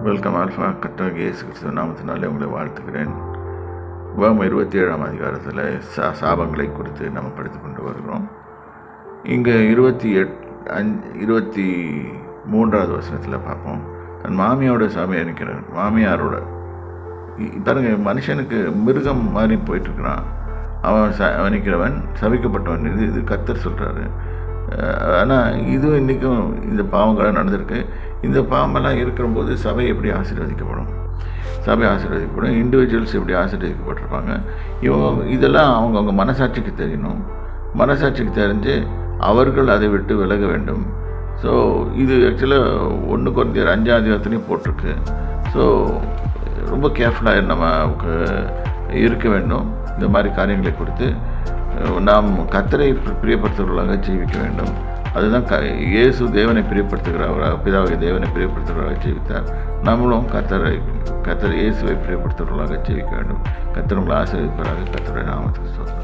Welcome alpha. கர்த்தராகிய இயேசு கிறிஸ்துவின் நாமத்தினாலே உங்களை வாழ்த்துகிறேன். உபாகமம் 27ஆம் அதிகாரத்தில் சாபங்களை குறித்து நம்ம படித்து கொண்டு வருகிறோம். இங்கே 23வது வசனத்தில் பார்ப்போம். தன் மாமியாரோட சபையை நிற்கிறார். மாமியாரோட பாருங்க, மனுஷனுக்கு மிருகம் மாதிரி போயிட்டுருக்கிறான். அவன் நிற்கிறவன் சபிக்கப்பட்டவன். இது கர்த்தர் சொல்கிறாரு. ஆனால் இதுவும் இன்றைக்கும் இந்த பாவங்களாக நடந்திருக்கு. இந்த பாவமெல்லாம் இருக்கிறபோது சபை எப்படி ஆசீர்வதிக்கப்படும்? சபை ஆசீர்வதிக்கப்படும். இண்டிவிஜுவல்ஸ் எப்படி ஆசீர்வதிக்கப்பட்டிருப்பாங்க? இதெல்லாம் அவங்கவுங்க மனசாட்சிக்கு தெரியணும். மனசாட்சிக்கு தெரிஞ்சு அவர்கள் அதை விட்டு விலக வேண்டும். ஸோ இது ஆக்சுவலாக 1 கொரிந்தியர் 5ஆம் அதிகாரத்துலேயும் போட்டிருக்கு. ஸோ ரொம்ப கேர்ஃபுல்லாக நமக்கு இருக்க வேண்டும். இந்த மாதிரி காரியங்களை குறித்து நாம் கர்த்தரை பிரியப்படுத்துகிறவர்களாக ஜீவிக்க வேண்டும். அதுதான் இயேசு தேவனை பிரியப்படுத்துகிறவராக, பிதாவை தேவனை பிரியப்படுத்துகிறவராக ஜீவித்தார். நம்மளும் கர்த்தர் இயேசுவை பிரியப்படுத்துகிறவர்களாக ஜீவிக்க வேண்டும். கர்த்தர் உங்களை ஆசீர்வதிப்பாராக. கர்த்தருடைய நாமத்துக்கு ஸ்தோத்திரம்.